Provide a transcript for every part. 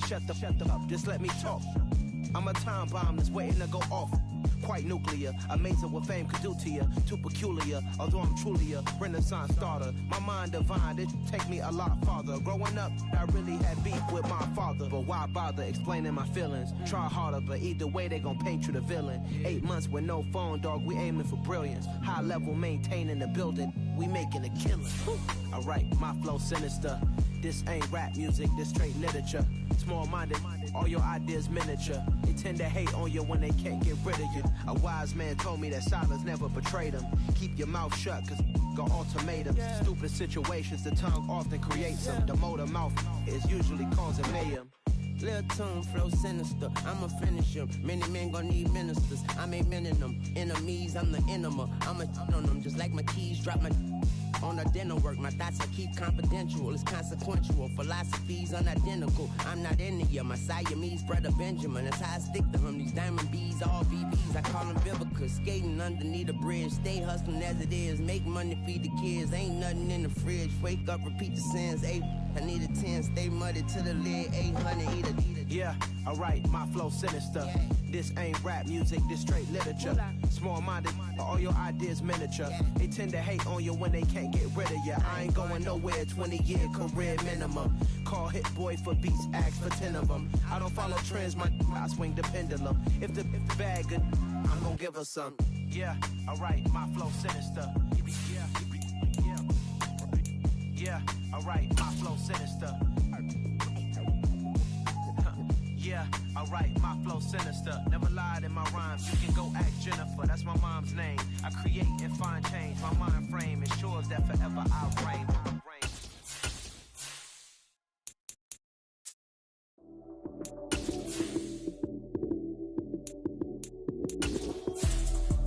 shut the up, just let me talk. I'm a time bomb that's waiting to go off. Quite nuclear, amazing what fame could do to you. Too peculiar, although I'm truly a renaissance starter. My mind divine, it take me a lot farther. Growing up, I really had beef with my father. But why bother explaining my feelings? Try harder, but either way they gon' paint you the villain. 8 months with no phone, dog, we aiming for brilliance. High level maintaining the building, we making a killing. Alright, my flow sinister. This ain't rap music, this straight literature. Small-minded, all your ideas miniature. They tend to hate on you when they can't get rid of you. A wise man told me that silence never betrayed him. Keep your mouth shut, cause got ultimatums. Stupid situations, the tongue often creates them. The motor mouth is usually causing mayhem. Lil' tune, flow sinister, I'ma finish him. Many men gon' need ministers, I'm a men in them. Enemies, I'm the enema, I'm on them. Just like my keys, drop my on a dinner work. My thoughts I keep confidential, it's consequential. Philosophies unidentical, I'm not into you. My Siamese brother Benjamin, that's how I stick to him. These diamond bees, all BBs, I call them Vivica. Skating underneath the bridge, stay hustling as it is. Make money, feed the kids, ain't nothing in the fridge. Wake up, repeat the sins, I need a 10, stay muddy to the lid, 800, eat a. Yeah, alright, my flow sinister. This ain't rap music, this straight literature. Small-minded, all your ideas miniature. They tend to hate on you when they can't get rid of you. I ain't going nowhere, 20-year career minimum. Call Hit Boy for beats, ask for 10 of them. I don't follow trends, I swing the pendulum. If the bag good, I'm gonna give her some. Yeah, alright, my flow sinister. Yeah, alright, my flow sinister. Yeah, alright, my flow sinister. Never lied in my rhymes. You can go ask Jennifer, that's my mom's name. I create and find change. My mind frame ensures that forever I'll reign.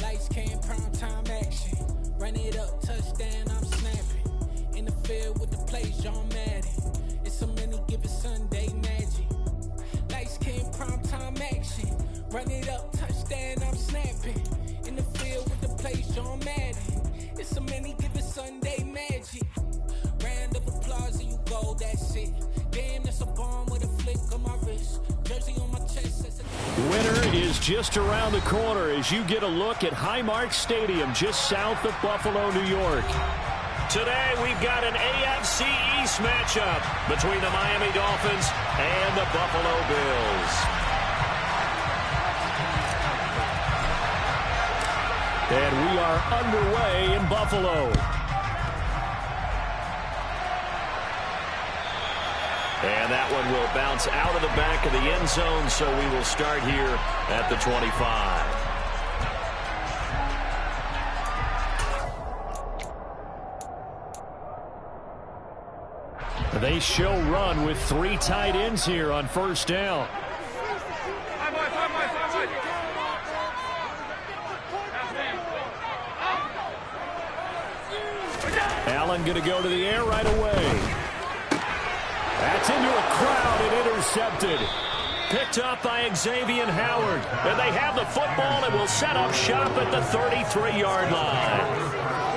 Lights came, prime time action. Run it up, touchdown, I'm snapping. In the field with the plays, John Madden. It's a many given Sunday magic. Lights came, prime time action. Run it up, touchdown, I'm snapping. In the field with the plays, John Madden. It's a many given Sunday magic. Round of applause and you go, that's it. Damn, that's a bomb with a flick on my wrist. Jersey on my chest, that's a... Winter is just around the corner as you get a look at Highmark Stadium just south of Buffalo, New York. Today, we've got an AFC East matchup between the Miami Dolphins and the Buffalo Bills. And we are underway in Buffalo. And that one will bounce out of the back of the end zone, so we will start here at the 25. They show run with 3 tight ends here on first down. Allen going to go to the air right away. That's into a crowd and intercepted. Picked up by Xavier Howard. And they have the football and will set up shop at the 33-yard line.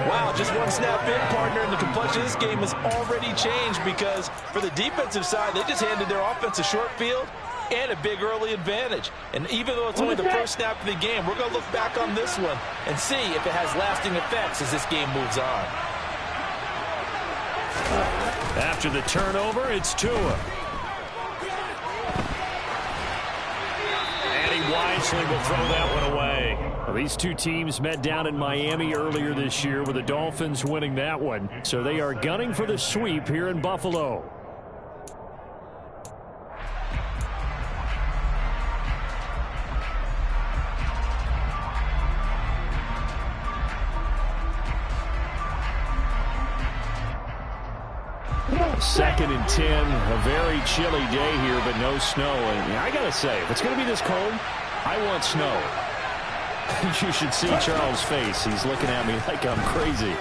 Wow, just one snap in, partner, and the complexion of this game has already changed because for the defensive side, they just handed their offense a short field and a big early advantage. And even though it's only the first snap of the game, we're going to look back on this one and see if it has lasting effects as this game moves on. After the turnover, it's Tua. And he wisely will throw that one away. Well, these two teams met down in Miami earlier this year with the Dolphins winning that one. So they are gunning for the sweep here in Buffalo. Second and 10, a very chilly day here, but no snow. And I got to say, if it's going to be this cold, I want snow. You should see Charles' face. He's looking at me like I'm crazy.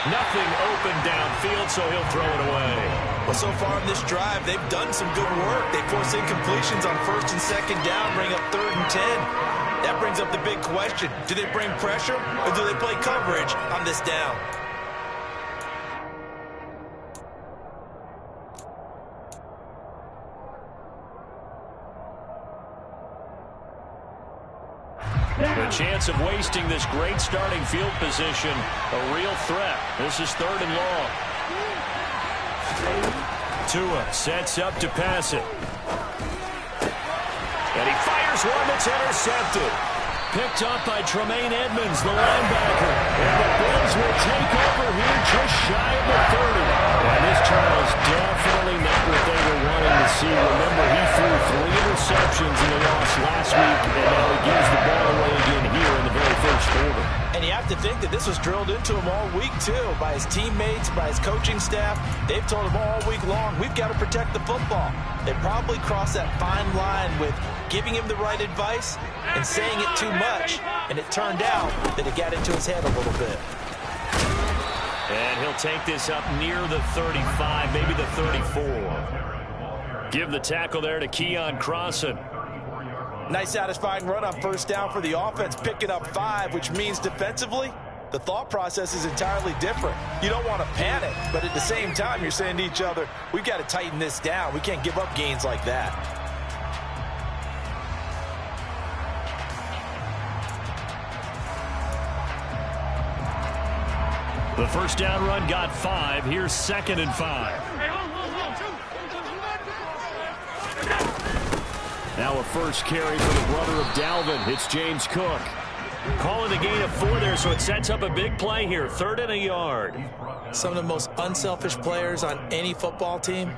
Nothing open downfield, so he'll throw it away. Well, so far in this drive, they've done some good work. They force incompletions on first and second down, bring up 3rd and 10. That brings up the big question. Do they bring pressure, or do they play coverage on this down? chance of wasting this great starting field position. A real threat. This is 3rd and long. Tua sets up to pass it. And he fires one that's intercepted. Picked up by Tremaine Edmonds, the linebacker. And the Bills will take over here just shy of the 30. And this trial is definitely not what they were wanting to see. Remember, he threw 3 interceptions in the loss last week, and now he gives the ball away again here in the very first quarter. And you have to think that this was drilled into him all week, too, by his teammates, by his coaching staff. They've told him all week long, we've got to protect the football. They probably crossed that fine line with giving him the right advice and saying it too much, and it turned out that it got into his head a little bit. And he'll take this up near the 35, maybe the 34. Give the tackle there to Keon Crossan. Nice satisfying run on first down for the offense, picking up 5, which means defensively, the thought process is entirely different. You don't want to panic, but at the same time, you're saying to each other, we've got to tighten this down. We can't give up gains like that. The first down run got 5. Here's 2nd and 5. Now a first carry for the brother of Dalvin. It's James Cook. Calling the gain of 4 there, so it sets up a big play here. 3rd and a yard. Some of the most unselfish players on any football team,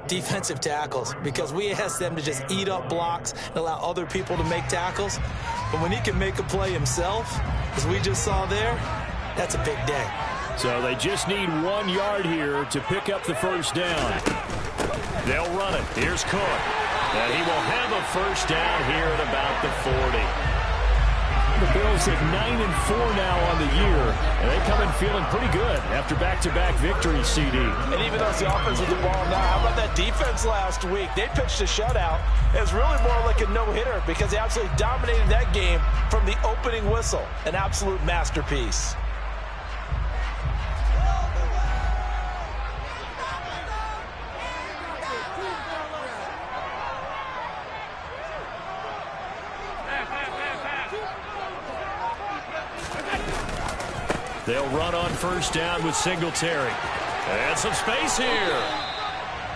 defensive tackles, because we ask them to just eat up blocks and allow other people to make tackles. But when he can make a play himself, as we just saw there, that's a big day. So they just need 1 yard here to pick up the first down. They'll run it. Here's Cook. And he will have a first down here at about the 40. The Bills at 9-4 now on the year, and they come in feeling pretty good after back-to-back victories, CD. And even though it's the offense with the ball now, how about that defense last week? They pitched a shutout. It was really more like a no-hitter because they absolutely dominated that game from the opening whistle. An absolute masterpiece. They'll run on first down with Singletary. And some space here.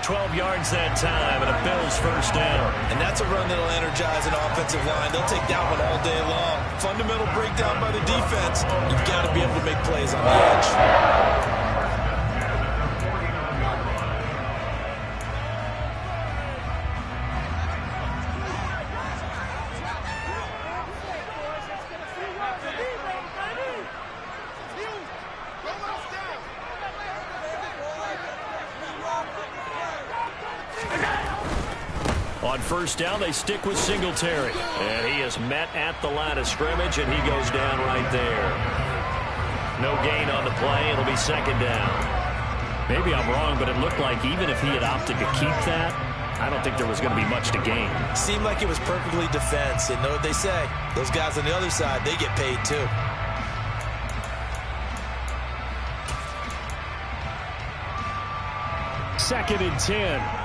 12 yards that time and a Bills first down. And that's a run that'll energize an offensive line. They'll take that one all day long. Fundamental breakdown by the defense. You've got to be able to make plays on the edge. On first down, they stick with Singletary. And he is met at the line of scrimmage, and he goes down right there. No gain on the play. It'll be 2nd down. Maybe I'm wrong, but it looked like even if he had opted to keep that, I don't think there was going to be much to gain. Seemed like it was perfectly defense. And know what they say? Those guys on the other side, they get paid too. Second and 10.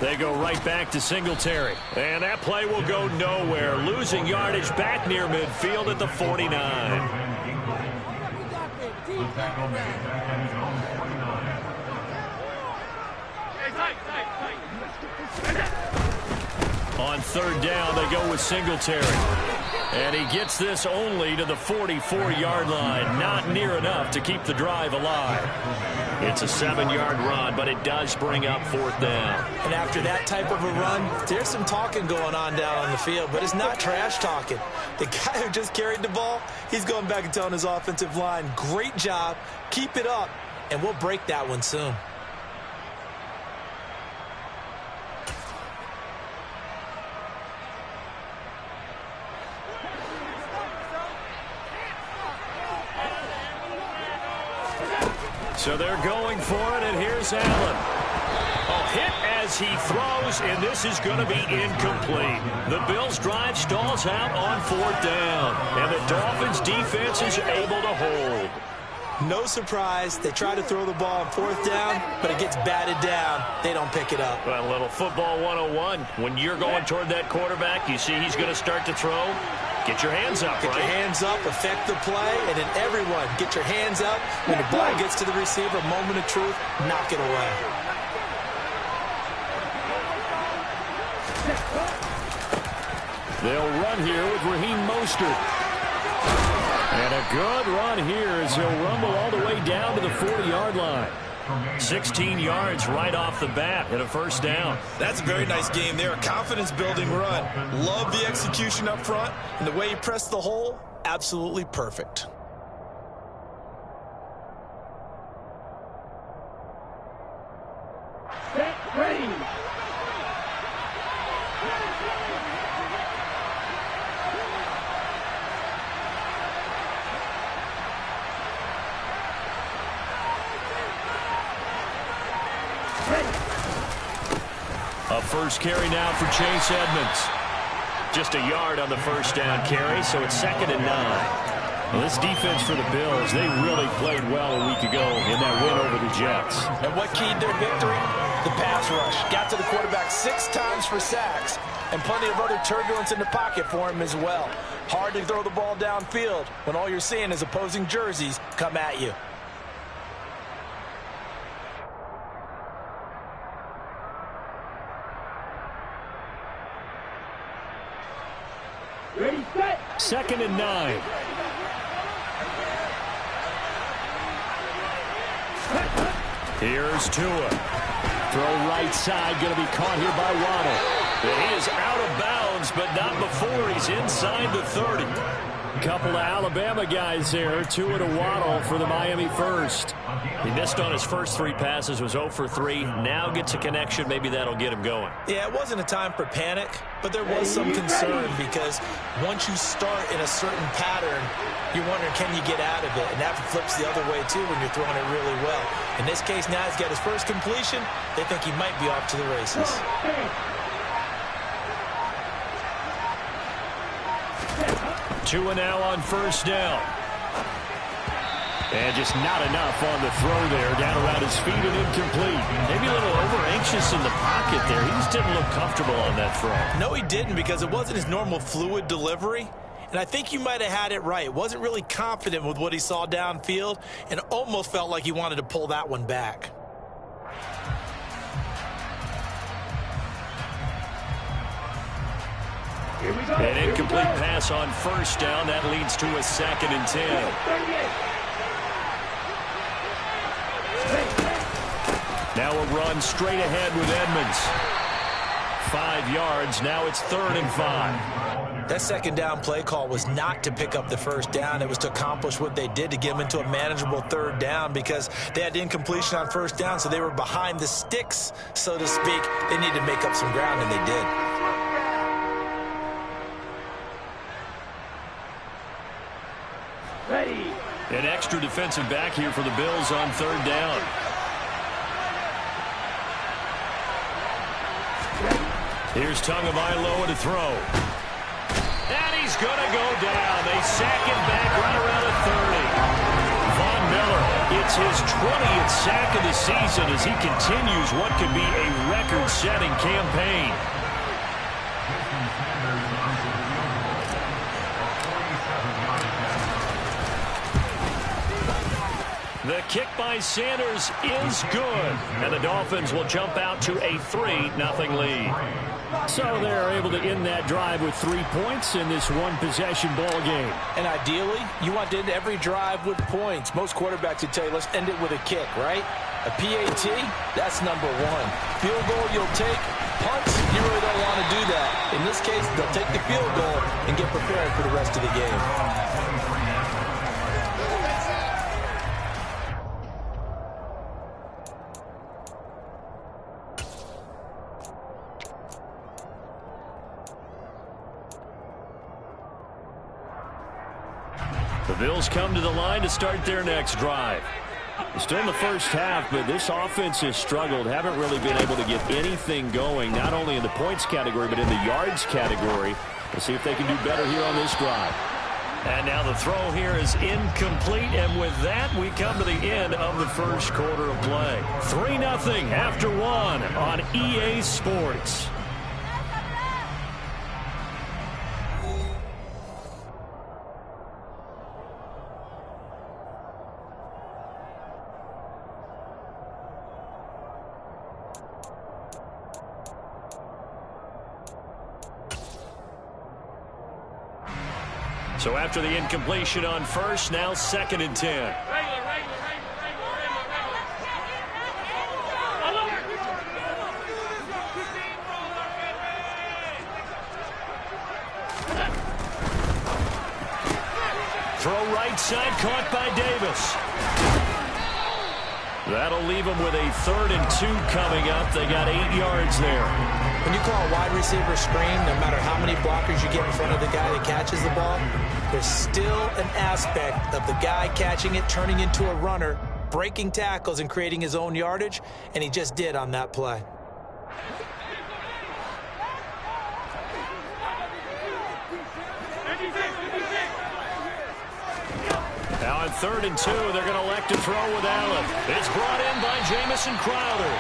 They go right back to Singletary. And that play will go nowhere. Losing yardage back near midfield at the 49. On 3rd down, they go with Singletary. And he gets this only to the 44-yard line. Not near enough to keep the drive alive. It's a 7-yard run, but it does bring up 4th down. And after that type of a run, there's some talking going on down on the field, but it's not trash talking. The guy who just carried the ball, he's going back and telling his offensive line, great job, keep it up, and we'll break that one soon. So they're going for it, and here's Allen. A hit as he throws, and this is going to be incomplete. The Bills' drive stalls out on 4th down, and the Dolphins' defense is able to hold. No surprise. They try to throw the ball on fourth down, but it gets batted down. They don't pick it up. Well, a little football 101. When you're going toward that quarterback, you see he's going to start to throw. Get your hands up, Get your hands up, affect the play, and then everyone get your hands up. When the ball gets to the receiver, moment of truth, knock it away. They'll run here with Raheem Mostert. And a good run here as he'll rumble all the way down to the 40-yard line. 16 yards right off the bat and a first down. That's a very nice game there. A confidence-building run. Love the execution up front. And the way he pressed the hole, absolutely perfect. Set, ready. A first carry now for Chase Edmonds. Just a yard on the first down carry, so it's 2nd and 9. Well, this defense for the Bills, they really played well a week ago in that win over the Jets. And what keyed their victory? The pass rush. Got to the quarterback 6 times for sacks, and plenty of other turbulence in the pocket for him as well. Hard to throw the ball downfield when all you're seeing is opposing jerseys come at you. Ready, set. 2nd and 9. Here's Tua. Throw right side, going to be caught here by Waddle. He is out of bounds, but not before he's inside the 30. Couple of Alabama guys there. Tua to Waddle for the Miami first. He missed on his first 3 passes, was 0 for 3. Now gets a connection. Maybe that'll get him going. Yeah, it wasn't a time for panic, but there was some concern because once you start in a certain pattern, you're wondering, can you get out of it? And that flips the other way, too, when you're throwing it really well. In this case, now he's got his first completion. They think he might be off to the races. Tua now on first down. And just not enough on the throw there. Down around his feet and incomplete. Maybe a little over-anxious in the pocket there. He just didn't look comfortable on that throw. No, he didn't, because it wasn't his normal fluid delivery. And I think you might have had it right. Wasn't really confident with what he saw downfield and almost felt like he wanted to pull that one back. An incomplete pass on first down. That leads to a 2nd and 10. Now a run straight ahead with Edmonds. 5 yards. Now it's 3rd and 5. That 2nd down play call was not to pick up the first down. It was to accomplish what they did, to get them into a manageable 3rd down, because they had incompletion on first down, so they were behind the sticks, so to speak. They needed to make up some ground, and they did. Ready. An extra defensive back here for the Bills on 3rd down. Here's Tagovailoa to throw. And he's going to go down. They sack him back right around the 30. Von Miller, it's his 20th sack of the season as he continues what could be a record-setting campaign. The kick by Sanders is good, and the Dolphins will jump out to a 3-0 lead. So they're able to end that drive with 3 points in this one-possession ball game. And ideally, you want to end every drive with points. Most quarterbacks would tell you, let's end it with a kick, right? A PAT, that's number 1. Field goal you'll take. Punts, you really don't want to do that. In this case, they'll take the field goal and get prepared for the rest of the game. The Bills come to the line to start their next drive. Still in the first half, but this offense has struggled. Haven't really been able to get anything going, not only in the points category, but in the yards category. We'll see if they can do better here on this drive. And now the throw here is incomplete, and with that, we come to the end of the first quarter of play. 3-0 after 1 on EA Sports. So after the incompletion on first, now 2nd and 10. Throw right side, caught by Davis. That'll leave them with a 3rd and 2 coming up. They got 8 yards there. When you call a wide receiver screen, no matter how many blockers you get in front of the guy that catches the ball, there's still an aspect of the guy catching it, turning into a runner, breaking tackles and creating his own yardage, and he just did on that play. Now on 3rd and 2, they're going to elect to throw with Allen. It's brought in by Jamison Crowder.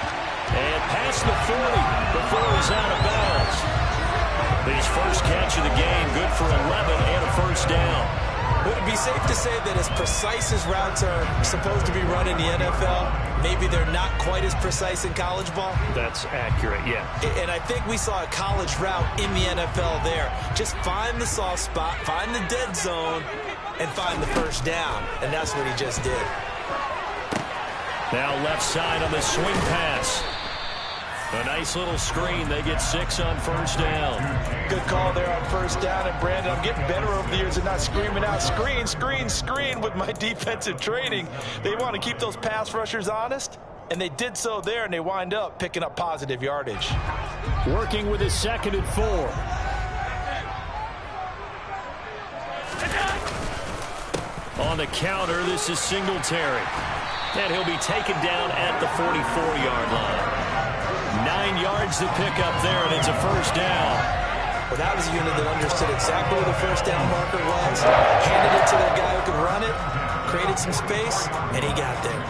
And past the 40 before he's out of bounds. His first catch of the game, good for 11 and a first down. Would it be safe to say that as precise as routes are supposed to be run in the NFL, maybe they're not quite as precise in college ball? That's accurate, yeah. And I think we saw a college route in the NFL there. Just find the soft spot, find the dead zone, and find the first down. And that's what he just did. Now left side on the swing pass. A nice little screen. They get 6 on first down. Good call there on first down. And, Brandon, I'm getting better over the years and not screaming out, screen, screen, screen with my defensive training. They want to keep those pass rushers honest, and they did so there, and they wind up picking up positive yardage. Working with his 2nd and 4. On the counter, this is Singletary. And he'll be taken down at the 44-yard line. 9 yards to pick up there, and it's a first down. Well, that was a unit that understood exactly where the first down marker was, handed it to their guy who could run it, created some space, and he got there.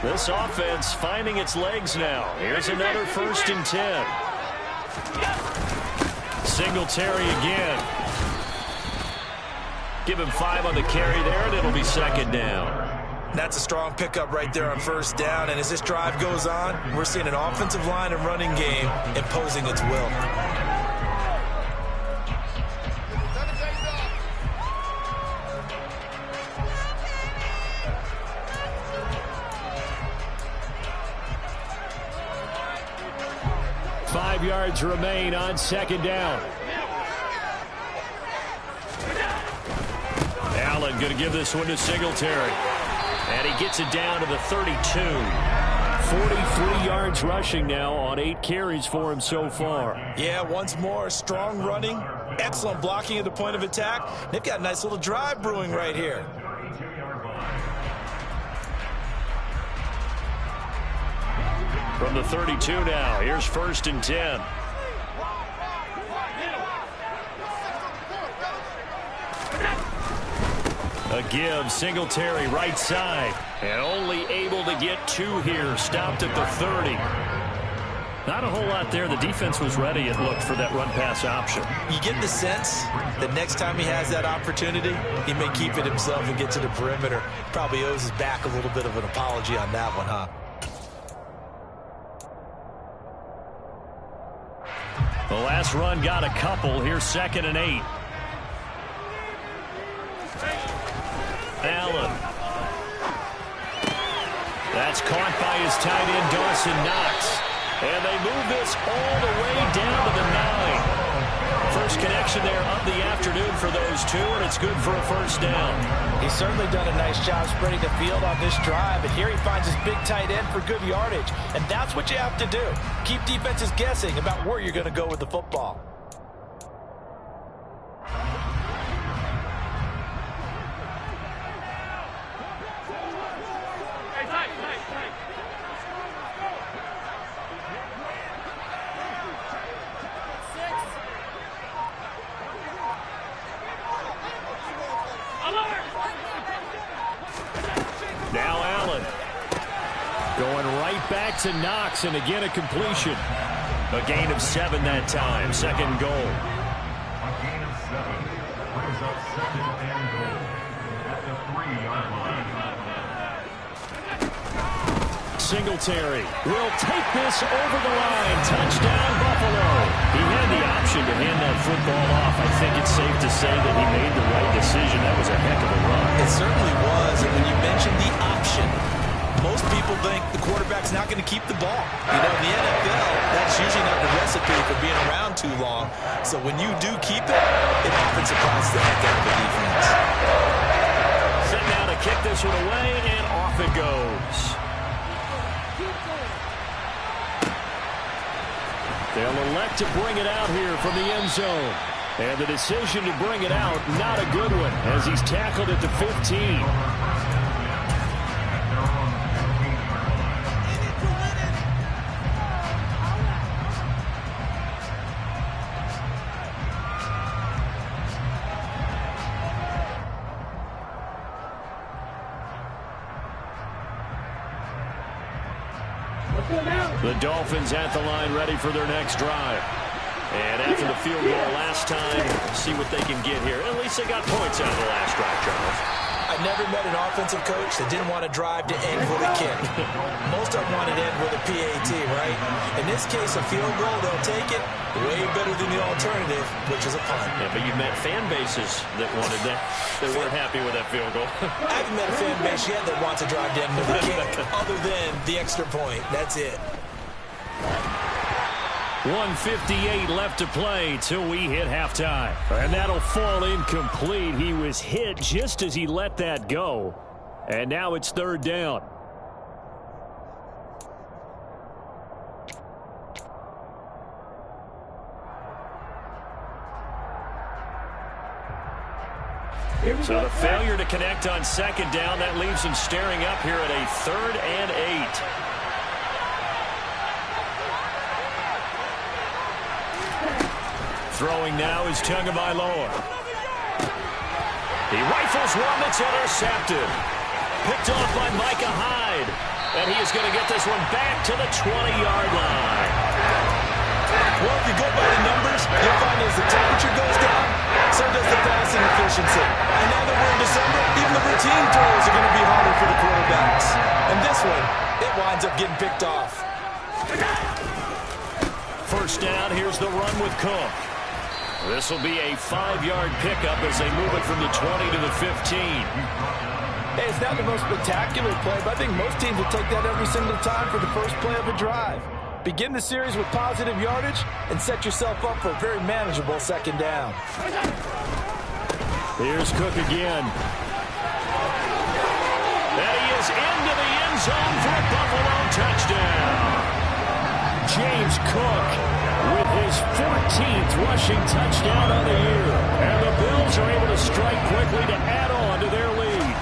This offense finding its legs now. Here's another 1st and 10. Singletary again. Give him 5 on the carry there, and it'll be 2nd down. That's a strong pickup right there on first down, and as this drive goes on, we're seeing an offensive line and running game imposing its will. Five yards remain on 2nd down. Allen going to give this one to Singletary. And he gets it down to the 32. 43 yards rushing now on 8 carries for him so far. Yeah, once more, strong running, excellent blocking at the point of attack. They've got a nice little drive brewing right here. From the 32 now, here's 1st and 10. A give, Singletary right side. And only able to get 2 here, stopped at the 30. Not a whole lot there. The defense was ready, it looked, for that run-pass option. You get the sense that next time he has that opportunity, he may keep it himself and get to the perimeter. Probably owes his back a little bit of an apology on that one, huh? The last run got a couple. Here's 2nd and 8. Allen. That's caught by his tight end, Dawson Knox. And they move this all the way down to the 9. First connection there of the afternoon for those two, and it's good for a first down. He's certainly done a nice job spreading the field on this drive, and here he finds his big tight end for good yardage. And that's what you have to do. Keep defenses guessing about where you're going to go with the football. back to Knox, and again a completion. A gain of 7 that time. Second goal. A gain of 7 brings up 2nd and goal at the 3-yard line. Singletary will take this over the line. Touchdown, Buffalo. He had the option to hand that football off. I think it's safe to say that he made the right decision. That was a heck of a run. It certainly was. And when you mentioned the option, most people think the quarterback's not going to keep the ball. You know, in the NFL, that's usually not the recipe for being around too long. So when you do keep it, it often surprises the heck out of the defense. Set now to kick this one away, and off it goes. They'll elect to bring it out here from the end zone. And the decision to bring it out, not a good one, as he's tackled at the 15. The Dolphins at the line, ready for their next drive. And after the field goal last time, see what they can get here. At least they got points out of the last drive, Charles. I've never met an offensive coach that didn't want to drive to end with a kick. Most of them wanted to end with a PAT, right? In this case, a field goal, they'll take it. Way better than the alternative, which is a punt. Yeah, but you've met fan bases that wanted that. They weren't happy with that field goal. I haven't met a fan base yet that wants to drive to end with a kick, other than the extra point. That's it. 1:58 left to play till we hit halftime. And that'll fall incomplete. He was hit just as he let that go. And now it's 3rd down. So the failure to connect on 2nd down, that leaves him staring up here at a 3rd and 8. Throwing now is Tagovailoa. He rifles one that's intercepted. Picked off by Micah Hyde. And he is going to get this one back to the 20-yard line. Well, if you go by the numbers, you'll find as the temperature goes down, so does the passing efficiency. And now that we're in December, even the routine throws are going to be harder for the quarterbacks. And this one, it winds up getting picked off. First down, here's the run with Cook. This will be a 5-yard pickup as they move it from the 20 to the 15. Hey, it's not the most spectacular play, but I think most teams will take that every single time for the first play of a drive. Begin the series with positive yardage and set yourself up for a very manageable 2nd down. Here's Cook again. And he is into the end zone for a Buffalo touchdown. James Cook with his 14th rushing touchdown of the year. And the Bills are able to strike quickly to add on to their lead.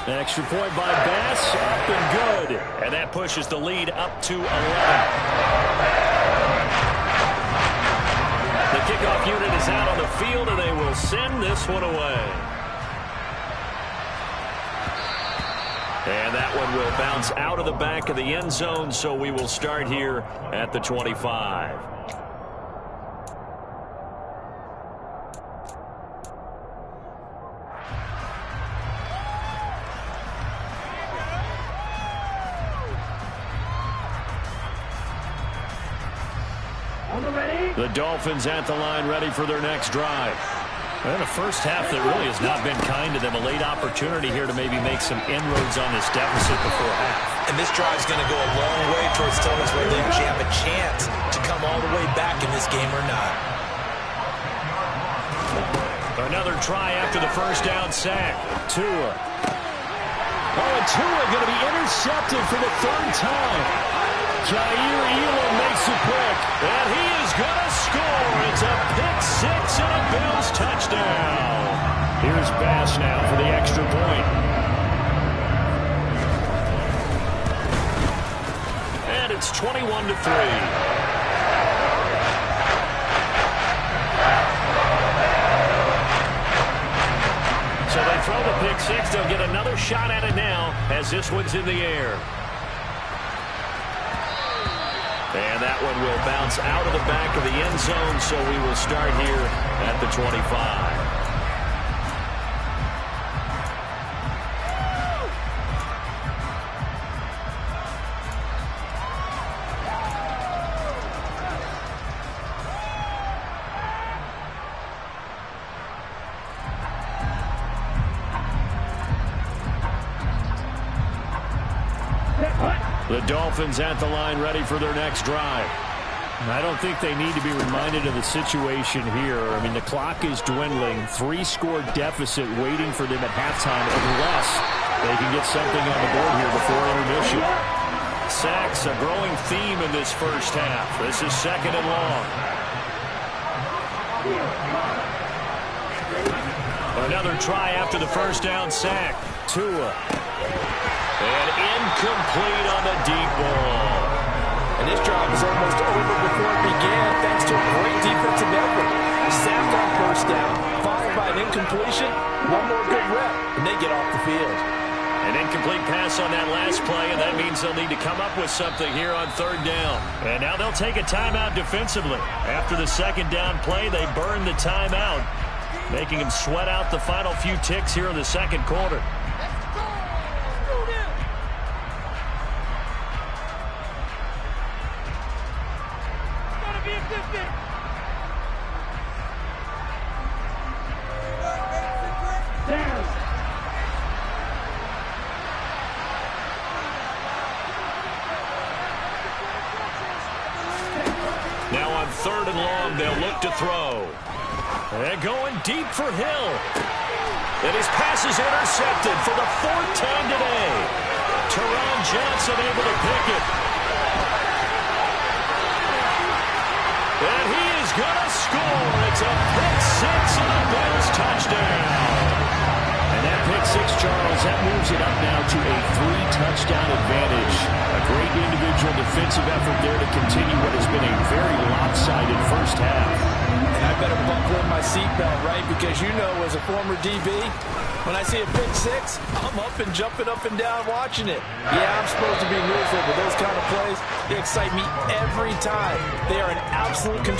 Extra point by Bass, up and good. And that pushes the lead up to 11. The kickoff unit is out on the field, and they will send this one away. And that one will bounce out of the back of the end zone, so we will start here at the 25. The Dolphins at the line, ready for their next drive. And a first half that really has not been kind to them. A late opportunity here to maybe make some inroads on this deficit before half. And this drive's going to go a long way towards telling us whether they have a chance to come all the way back in this game or not. Another try after the first down sack. Tua. Oh, and Tua going to be intercepted for the 3rd time. Jair Elam makes a pick, and he is going to score. It's a pick-6 and a Bills touchdown. Here's Bass now for the extra point. And it's 21-3. So they throw the pick-6. They'll get another shot at it now as this one's in the air. And that one will bounce out of the back of the end zone, so we will start here at the 25. The Dolphins at the line ready for their next drive. I don't think they need to be reminded of the situation here. I mean, the clock is dwindling. 3-score deficit waiting for them at halftime unless they can get something on the board here before intermission. Sacks, a growing theme in this first half. This is second and long. Another try after the first down sack. Tua. And incomplete on the deep ball. And this drive is almost over before it began, thanks to a great defensive effort. Sacked on first down, followed by an incompletion. One more good rep, and they get off the field. An incomplete pass on that last play, and that means they'll need to come up with something here on third down. And now they'll take a timeout defensively. After the second down play, they burn the timeout, making them sweat out the final few ticks here in the second quarter. Now on third and long, they'll look to throw. And going deep for Hill. And his pass is intercepted for the fourth time today. Teron Johnson able to pick it. And he is going to score. It's a pick six and a Bills touchdown. And that pick six, Charles, that moves it up now to a 3-touchdown advantage. A great individual defensive effort there to continue what has been a very lopsided first half. And I better buckle in my seatbelt, right? Because you know, as a former DB, when I see a pick six, I'm up and jumping up and down watching it. Yeah, I'm supposed to be neutral, but those kind of plays, they excite me every time. They are an absolute control.